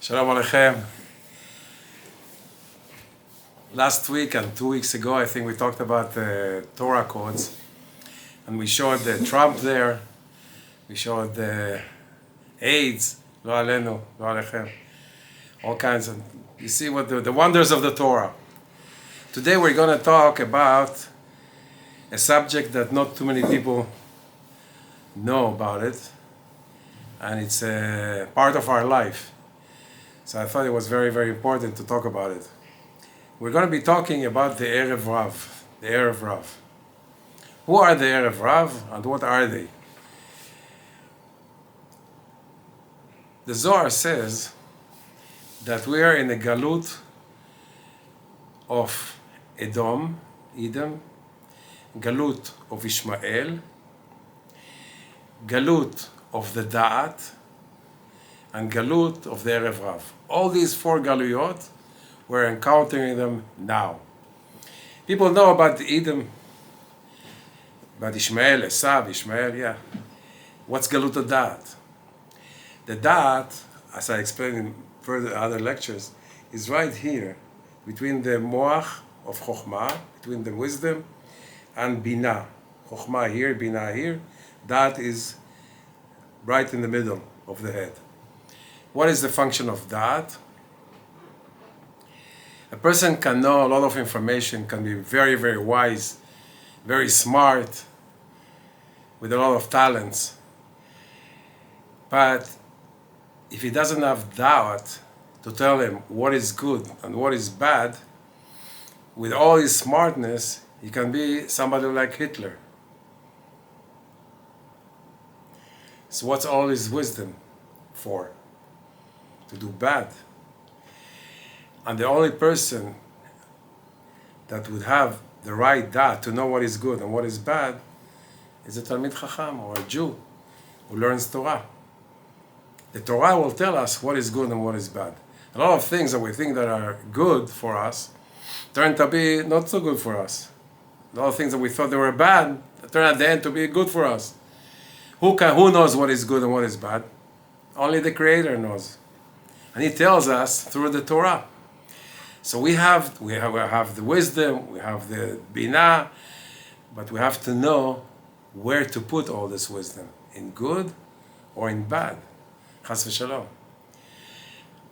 Shalom Aleichem. Last week and 2 weeks ago, I think we talked about the Torah codes, and we showed the Trump there, we showed the AIDS, lo alenu, lo aleichem, all kinds of, you see what the wonders of the Torah. Today we're going to talk about a subject that not too many people know about it, and it's a part of our life. So I thought it was very, very important to talk about it. We're going to be talking about the EREV, the RAV. Who are the EREV and what are they? The Zohar says that we are in the galut of Edom, galut of Ishmael, galut of the Da'at, and galut of the EREV. All these four galuyot, we're encountering them now. People know about the Edom, about Ishmael, Esav, Ishmael, yeah. What's galut of Da'at? The Da'at, as I explained in further other lectures, is right here, between the Moach of Chokhmah, between the wisdom, and Binah. Chokhmah here, Binah here. Da'at is right in the middle of the head. What is the function of Da'at? A person can know a lot of information, can be very, very wise, very smart, with a lot of talents. But if he doesn't have Da'at to tell him what is good and what is bad, with all his smartness, he can be somebody like Hitler. So what's all his wisdom for? To do bad. And the only person that would have the right da'at to know what is good and what is bad is a Talmid Chacham, or a Jew who learns Torah. The Torah will tell us what is good and what is bad. A lot of things that we think that are good for us turn to be not so good for us. A lot of things that we thought they were bad turn at the end to be good for us. Who knows what is good and what is bad? Only the Creator knows. And He tells us through the Torah. So we have the wisdom, we have the binah, but we have to know where to put all this wisdom, in good or in bad. Chas v'shalom.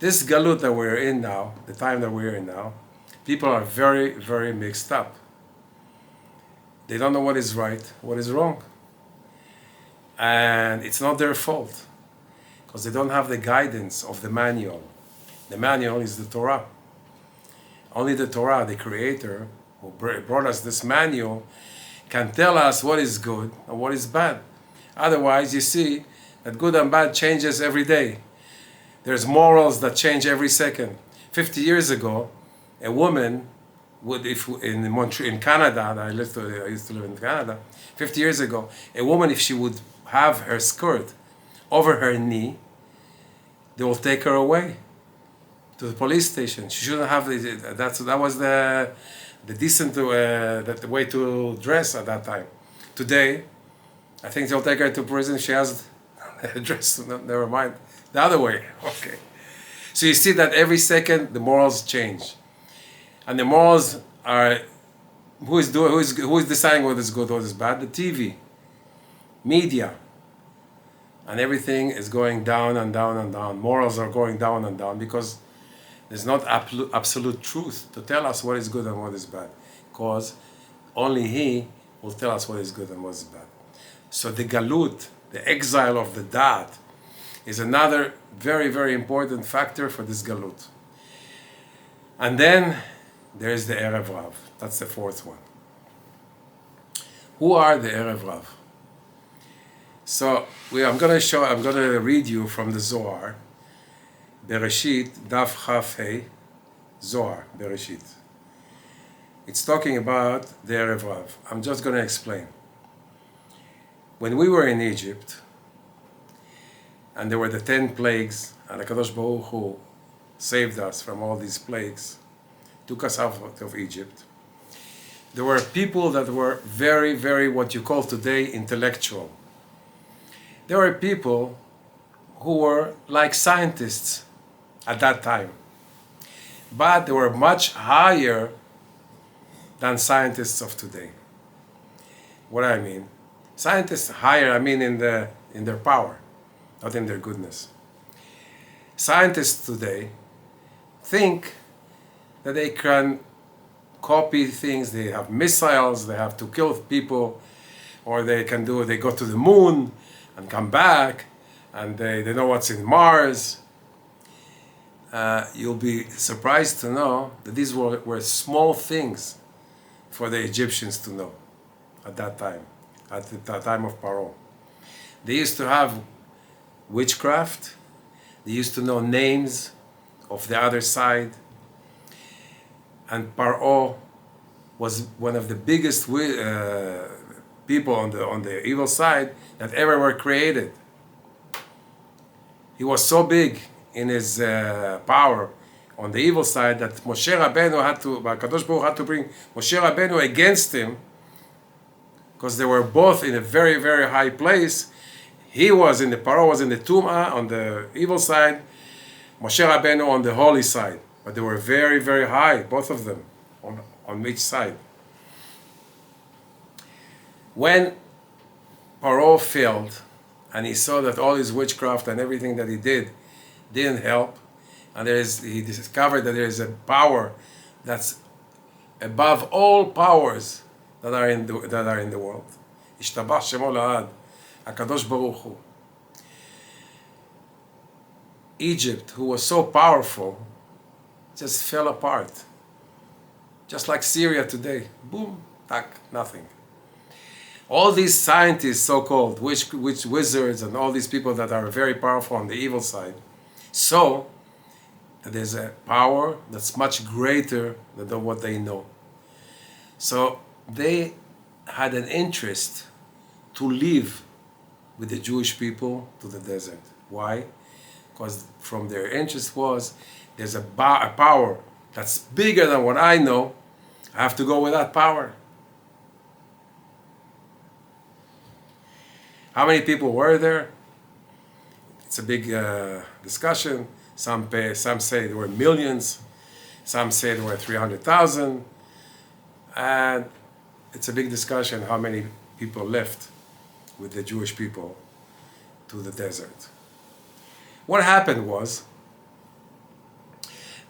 This galut that we're in now, the time that we're in now, people are very, very mixed up. They don't know what is right, what is wrong. And it's not their fault, because they don't have the guidance of the manual. The manual is the Torah. Only the Torah, the Creator, who brought us this manual, can tell us what is good and what is bad. Otherwise, you see that good and bad changes every day. There's morals that change every second. 50 years ago, a woman would, in Canada, I used to live in Canada, 50 years ago, a woman, if she would have her skirt over her knee, they will take her away to the police station. She shouldn't have that was the decent the way to dress at that time. Today, I think they'll take her to prison. She has a dress. No, never mind, the other way. Okay. So you see that every second the morals change, and the morals are who is deciding what is good, what is bad? The TV, media. And everything is going down and down and down. Morals are going down and down because there's not absolute truth to tell us what is good and what is bad. Because only He will tell us what is good and what is bad. So the galut, the exile of the da'at, is another very, very important factor for this galut. And then there's the EREV. That's the fourth one. Who are the EREV? So I'm going to read you from the Zohar, Bereshit, Daf Chaf Hei, Zohar, Bereshit. It's talking about the EREV. I'm just going to explain. When we were in Egypt, and there were the 10 plagues, and HaKadosh Baruch Hu saved us from all these plagues, took us out of Egypt, there were people that were very, very, what you call today, intellectual. There were people who were like scientists. at that time. But they were much higher than scientists of today. What do I mean? Scientists higher, I mean in their power, not in their goodness. Scientists today think that they can copy things. They have missiles, they have to kill people, or they go to the moon and come back, and they know what's in Mars. You'll be surprised to know that these were small things for the Egyptians to know at that time, at the time of Paro. They used to have witchcraft. They used to know names of the other side. And Paro was one of the biggest people on the evil side that ever were created. He was so big in his power on the evil side that Moshe Rabbeinu Kadosh Baruch had to bring Moshe Rabbeinu against him, because they were both in a very, very high place. Paro was in the Tum'ah on the evil side, Moshe Rabbeinu on the holy side. But they were very, very high, both of them, on each side. When Paro failed, and he saw that all his witchcraft and everything that he didn't help, and he discovered that there is a power that's above all powers that are in the world. Ishtabach Shemo La'ad, HaKadosh Baruch Hu. Egypt, who was so powerful, just fell apart. Just like Syria today. Boom, tack, nothing. All these scientists, so-called, witch wizards, and all these people that are very powerful on the evil side, saw that there's a power that's much greater than what they know. So they had an interest to live with the Jewish people to the desert. Why? Because from their interest was, there's a power that's bigger than what I know. I have to go with that power. How many people were there? It's a big discussion. Some say there were millions. Some say there were 300,000. And it's a big discussion how many people left with the Jewish people to the desert. What happened was,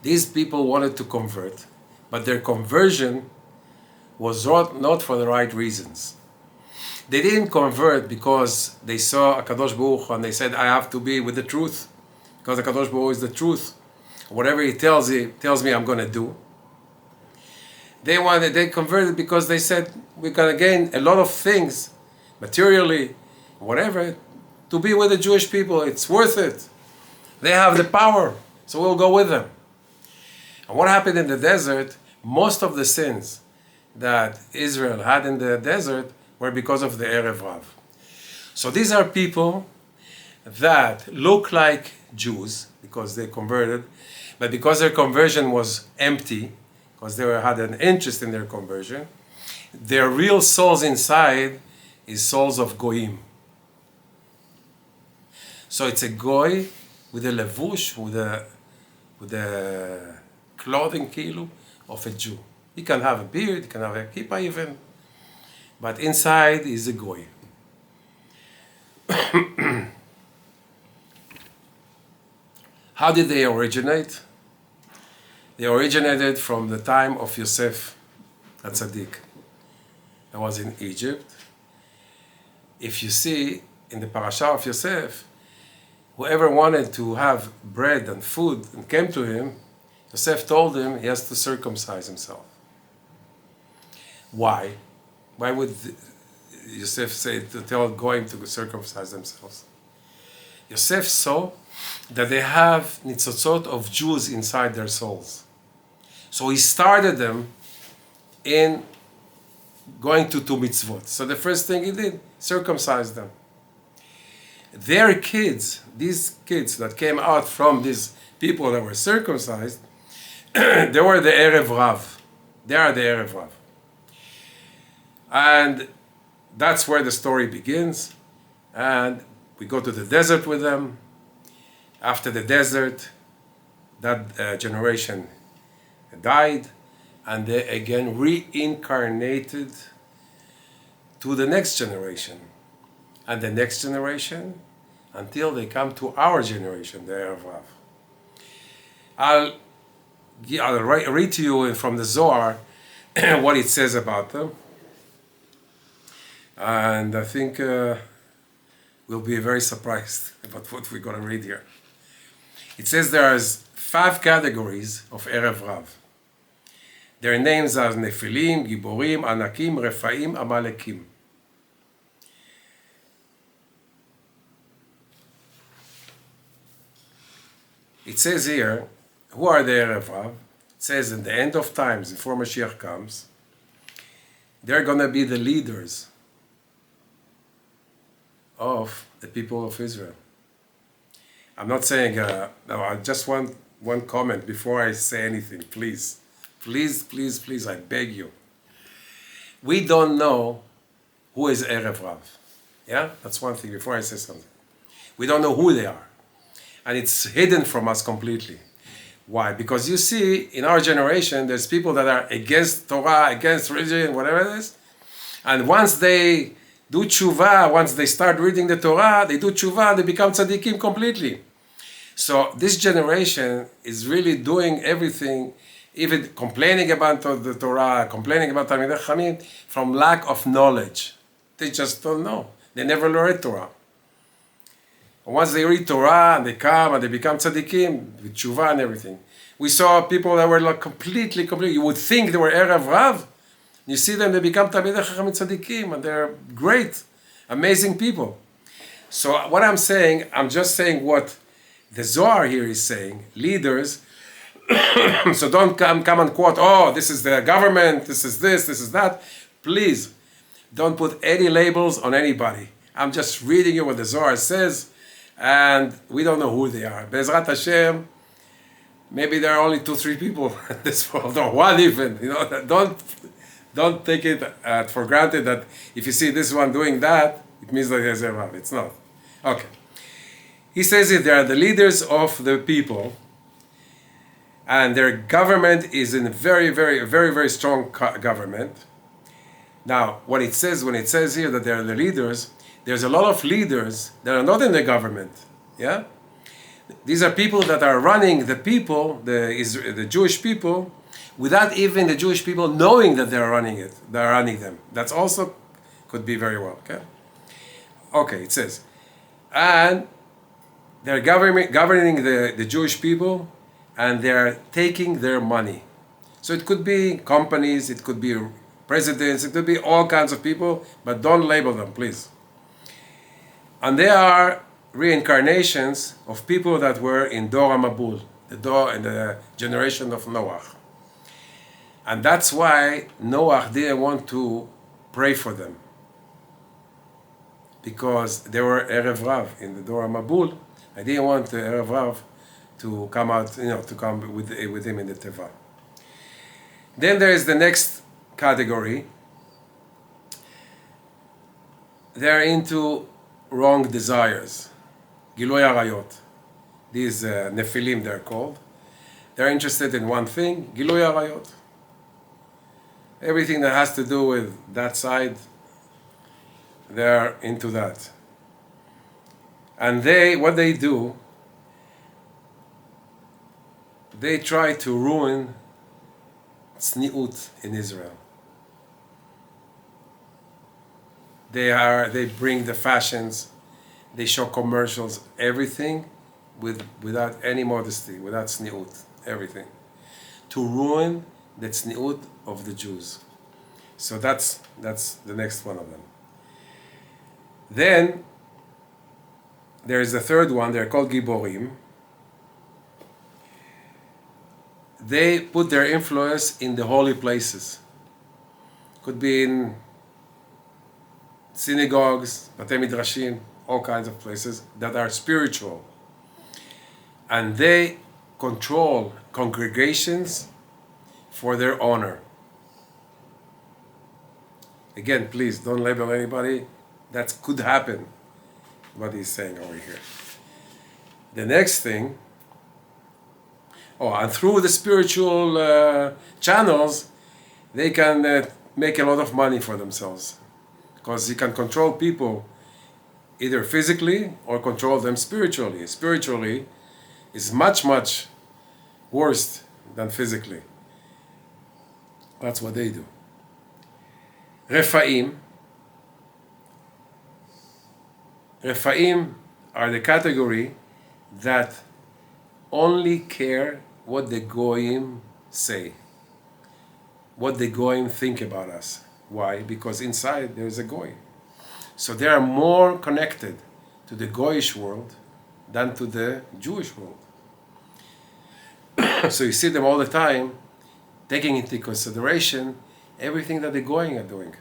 these people wanted to convert, but their conversion was not for the right reasons. They didn't convert because they saw HaKadosh Baruch Hu and they said, I have to be with the truth, because HaKadosh Baruch Hu is the truth. Whatever he tells me I'm going to do. They converted because they said, we're going to gain a lot of things, materially, whatever, to be with the Jewish people. It's worth it. They have the power, so we'll go with them. And what happened in the desert, most of the sins that Israel had in the desert were because of the EREV RAV. So these are people that look like Jews because they converted, but because their conversion was empty, because they had an interest in their conversion, their real souls inside is souls of goyim. So it's a goy with a levush, with a clothing kilo of a Jew. He can have a beard, he can have a kippah even, but inside is a goy. How did they originate? They originated from the time of Yosef HaTzadik. That was in Egypt. If you see in the parasha of Yosef, whoever wanted to have bread and food and came to him, Yosef told him he has to circumcise himself. Why? Why would Yosef say to tell goyim to circumcise themselves? Yosef saw that they have nitzotzot of Jews inside their souls. So he started them in going to two mitzvot. So the first thing he did, circumcise them. Their kids, these kids that came out from these people that were circumcised, they were the EREV RAV. They are the EREV RAV. And that's where the story begins. And we go to the desert with them. After the desert, that generation died, and they again reincarnated to the next generation, and the next generation, until they come to our generation, the EREV. I'll read to you from the Zohar what it says about them, and I think we'll be very surprised about what we're going to read here. It says there's 5 categories of EREV. Their names are Nephilim, Giborim, Anakim, Rephaim, Amalekim. It says here, who are the EREV? It says in the end of times, before Mashiach comes, they're going to be the leaders of the people of Israel. I'm not saying, no, I just want one comment before I say anything, please. Please, please, please, I beg you. We don't know who is EREV. Yeah? That's one thing before I say something. We don't know who they are. And it's hidden from us completely. Why? Because you see, in our generation, there's people that are against Torah, against religion, whatever it is. And once they do tshuva, once they start reading the Torah, they do tshuva, they become tzaddikim completely. So this generation is really doing everything, even complaining about the Torah, complaining about Talmidei Chachamim, from lack of knowledge. They just don't know. They never learned Torah. And once they read Torah and they come and they become tzaddikim with tshuva and everything. We saw people that were like completely, you would think they were EREV Rav. You see them, they become Talmidei Chachamim tzaddikim, and they're great, amazing people. So what I'm saying, I'm just saying what the Zohar here is saying, leaders. So don't come and quote, oh, this is the government, this is that. Please, don't put any labels on anybody. I'm just reading you what the Zohar says, and we don't know who they are. Be'ezrat Hashem, maybe there are only 2-3 people in this world, or one even. You know, don't take it for granted that if you see this one doing that, it means that there's a Rav. It's not. Okay. He says it, they are the leaders of the people, and their government is a very, very, very, very strong government. Now, what it says, when it says here that they are the leaders, there's a lot of leaders that are not in the government. Yeah? These are people that are running the people, the Jewish people, without even the Jewish people knowing that they're running it. They're running them. That's also could be very well. Okay? Okay, it says, and they're governing the Jewish people, and they're taking their money. So it could be companies, it could be presidents, it could be all kinds of people, but don't label them, please. And they are reincarnations of people that were in Dor HaMabul, the generation of Noah. And that's why Noah didn't want to pray for them, because they were EREV Rav in the Dor HaMabul. I didn't want the EREV Rav to come out, to come with him in the Teva. Then there is the next category. They're into wrong desires. Gilui Arayot. These Nephilim, they're called. They're interested in one thing, Gilui Arayot. Everything that has to do with that side, they're into that. And what they do, they try to ruin tzniut in Israel. They bring the fashions, they show commercials, everything without any modesty, without tzniut, everything. To ruin the tzniut of the Jews. So that's the next one of them. Then there is the third one, they're called Giborim. They put their influence in the holy places. Could be in synagogues, Batei Midrashim, all kinds of places that are spiritual. And they control congregations for their honor. Again, please don't label anybody. That could happen, what he's saying over here. The next thing, Oh, and through the spiritual channels, they can make a lot of money for themselves. Because you can control people either physically or control them spiritually. Spiritually is much, much worse than physically. That's what they do. Rephaim. Rephaim are the category that only care what the Goyim say, what the Goyim think about us. Why? Because inside there is a Goy. So they are more connected to the Goyish world than to the Jewish world. So you see them all the time taking into consideration everything that the Goyim are doing.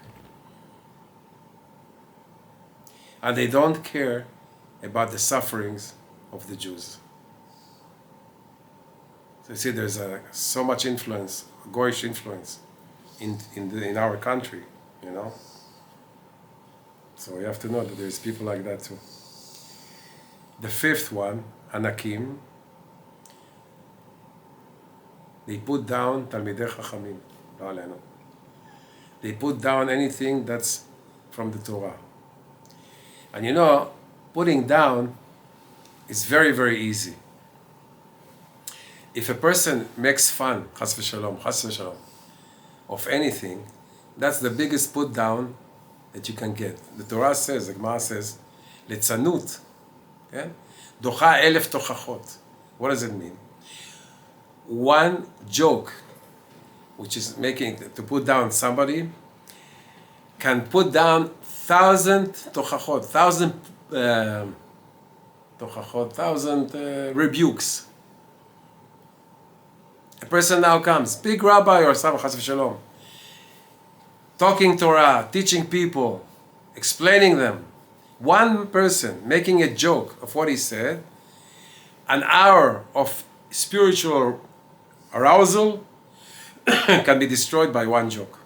And they don't care about the sufferings of the Jews. So you see there's so much influence, Goyish influence in our country, you know. So you have to know that there's people like that too. The fifth one, Anakim, they put down Talmidei Chachamim, לא עלינו. They put down anything that's from the Torah. And you know, putting down is very, very easy. If a person makes fun, chas v'shalom, of anything, that's the biggest put down that you can get. The Torah says, the Gemara says, letzanut, okay? Docha 1,000 tochachot. What does it mean? One joke, which is making to put down somebody, can put down 1,000 tochachot, 1,000 rebukes. A person now comes, big rabbi or some chas v'shalom, talking Torah, teaching people, explaining them. One person making a joke of what he said, an hour of spiritual arousal can be destroyed by one joke.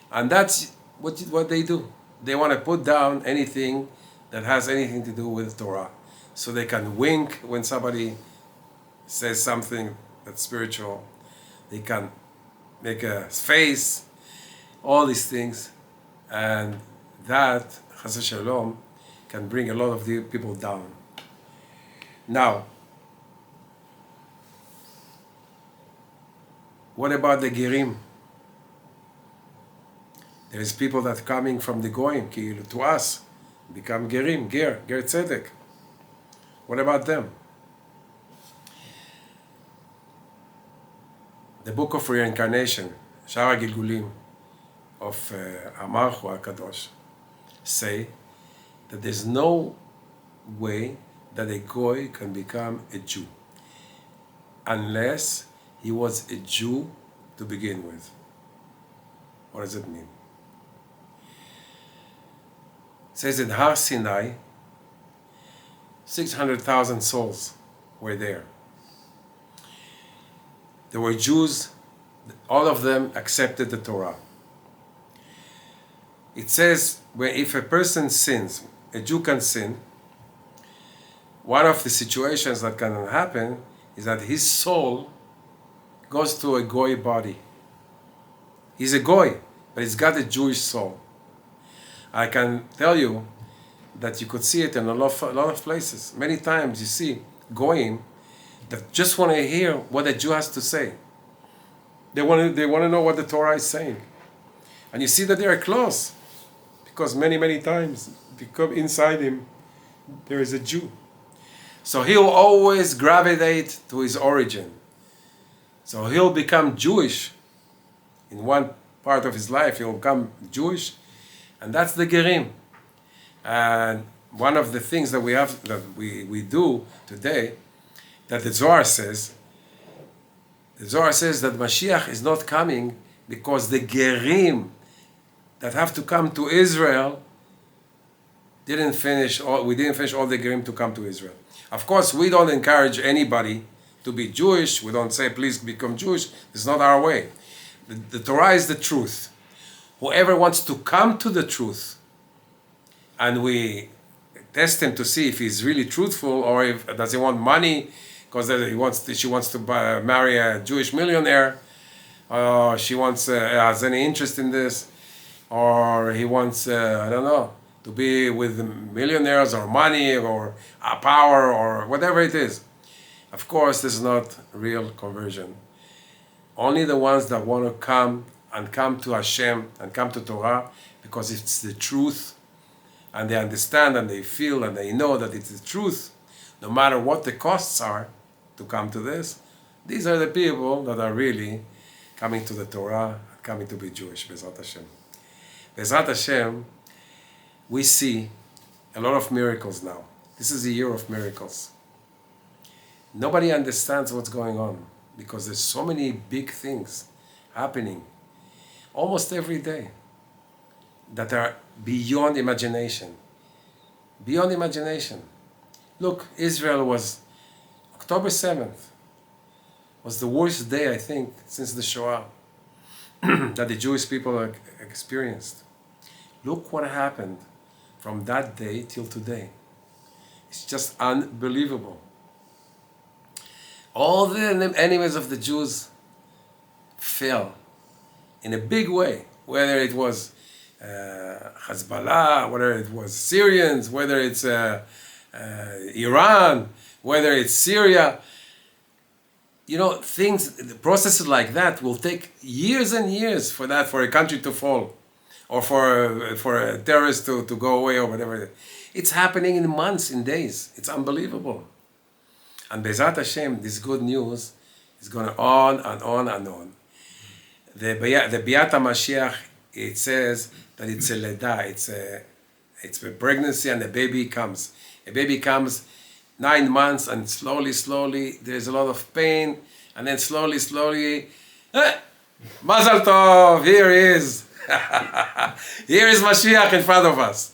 And that's what they do. They want to put down anything that has anything to do with Torah. So they can wink when somebody says something that's spiritual. They can make a face, all these things. And that, chas v'shalom, can bring a lot of the people down. Now, what about the Gerim? There is people that coming from the Goyim, to us, become Gerim, Ger Tzedek. What about them? The book of reincarnation, Shara Gilgulim, of Amarchu HaKadosh, say that there's no way that a Goy can become a Jew unless he was a Jew to begin with. What does it mean? It says in Har Sinai, 600,000 souls were there. There were Jews, all of them accepted the Torah. It says, if a person sins, a Jew can sin, one of the situations that can happen is that his soul goes to a Goy body. He's a Goy, but he's got a Jewish soul. I can tell you that you could see it in a lot of places. Many times you see Goyim that just want to hear what a Jew has to say. They want to know what the Torah is saying. And you see that they are close, because many times, because inside him, there is a Jew. So he'll always gravitate to his origin. So he'll become Jewish. In one part of his life, he'll become Jewish. And that's the Gerim. And one of the things that we do today, that the Zohar says that Mashiach is not coming because the Gerim that have to come to Israel we didn't finish all the Gerim to come to Israel. Of course, we don't encourage anybody to be Jewish. We don't say, please become Jewish. It's not our way. The Torah is the truth. Whoever wants to come to the truth, and we test him to see if he's really truthful, or if does he want money because she wants to marry a Jewish millionaire, she has any interest in this, or he wants, I don't know, to be with millionaires or money or power or whatever it is. Of course, this is not real conversion. Only the ones that want to come to Hashem and come to Torah because it's the truth, and they understand and they feel and they know that it's the truth, no matter what the costs are to come to this. These are the people that are really coming to the Torah, coming to be Jewish, Bezrat Hashem. Bezrat Hashem, we see a lot of miracles now. This is a year of miracles. Nobody understands what's going on because there's so many big things happening almost every day that are beyond imagination. Beyond imagination. Look, Israel was, October 7th, was the worst day, I think, since the Shoah that the Jewish people experienced. Look what happened from that day till today. It's just unbelievable. All the enemies of the Jews fell in a big way, whether it was Hezbollah, whether it was Syrians, whether it's Iran, whether it's Syria. You know, processes like that will take years and years for a country to fall, or for a terrorist to go away, or whatever. It's happening in months, in days. It's unbelievable. And Bezrat Hashem, this good news is going on and on and on. The Biat HaMashiach, it says that it's a leda, it's a pregnancy, and a baby comes. A baby comes 9 months, and slowly, there's a lot of pain, and then slowly, Mazal Tov, here he is. Here is Mashiach in front of us.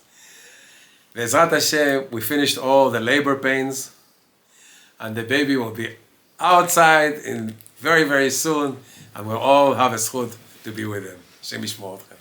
Bezrat Hashem, we finished all the labor pains, and the baby will be outside in very, very soon, and we'll all have a zchut to be with him. Hashem yishmor atkhem.